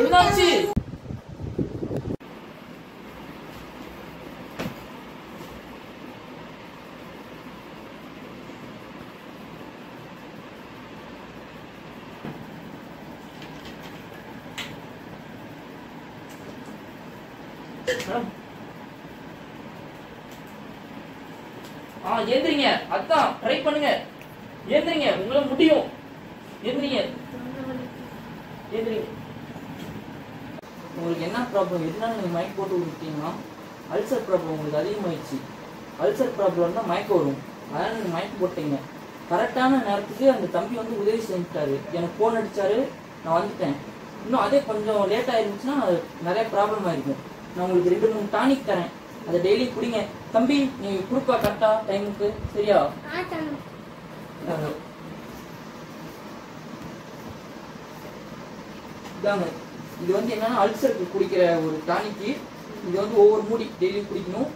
என்னாச்சு? ஏந்திரிங்க. அதான் ட்ரை பண்ணுங்க. ஏந்திரிங்க, உங்களால முடியும். ஏந்திரிங்க. ஏந்திரிங்க. உங்களுக்கு என்ன ப்ராப்ளம்? எதுனால நீங்க மயக்க போட்டு விட்டீங்கன்னா அல்சர் ப்ராப்ளம் உங்களுக்கு அதிகமாயிடுச்சு. அல்சர் ப்ராப்ளம் தான் மயக்கம் வரும். அதனால நீங்க மயக்கம் போட்டீங்க. கரெக்டான நேரத்துக்கு அந்த தம்பி வந்து உதவி செஞ்சுட்டாரு. எனக்கு ஃபோன் அடிச்சாரு, நான் வந்துட்டேன். இன்னும் அதே கொஞ்சம் லேட் ஆயிருந்துச்சுன்னா நிறைய ப்ராப்ளம் ஆயிருக்கும். நான் உங்களுக்கு 2-3 டானிக் தரேன், அதை டெய்லி குடிங்க. தம்பி நீ குடுப்பா கரெக்டா டைமுக்கு, சரியா? இதாங்க, இது வந்து என்னன்னா அல்சருக்கு குடிக்கிற ஒரு டானிக்கு. இது வந்து ஒவ்வொரு மூடி டெய்லி குடிக்கணும்.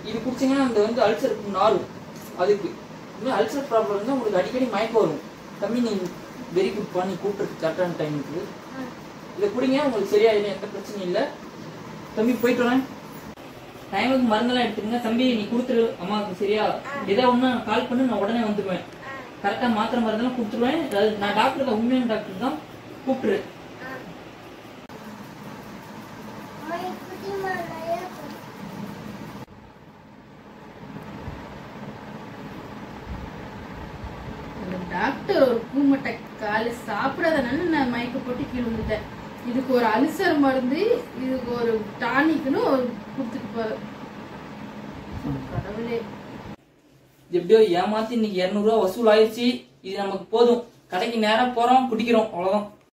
இது குடிச்சிங்கன்னா அந்த வந்து அல்சருக்கு நாரும். அதுக்கு இன்னும் அல்சர் ப்ராப்ளம் இருந்தால் உங்களுக்கு அடிக்கடி மயக்கம் வரும். தம்பி நீ வெரி குட்பா, நீ கூப்பிட்டு கரெக்டான டைமுக்கு இதை குடிங்க, உங்களுக்கு சரியாயிடும், எந்த பிரச்சனையும் இல்லை. தம்பி போயிட்டு வரேன். டைமுக்கு மருந்தெல்லாம் எடுத்துக்கங்க. தம்பி நீ கொடுத்துரு அம்மாவுக்கு, சரியா? ஏதாவது ஒன்று கால் பண்ணு, நான் உடனே வந்துடுவேன். கரெக்டாக மாத்திரை மருந்தெல்லாம் கொடுத்துருவேன். நான் டாக்டர் தான், உண்மையான டாக்டர் தான், கூப்பிட்டுரு. டாக்டர் ஒரு பூமட்டை காலை சாப்பிடாதனால நான் மயக்க போட்டு கீழே விழுந்துட்டேன். இதுக்கு ஒரு அல்சர் மருந்து, இதுக்கு ஒரு டானிக்னு ஒரு கொடுத்துட்டு போற கடவுளே. எப்படியோ ஏமாத்தி இன்னைக்கு 200 ரூபா வசூல் ஆயிடுச்சு. இது நமக்கு போதும். கடைக்கு நேரம் போறோம், குடிக்கிறோம், அவ்வளவுதான்.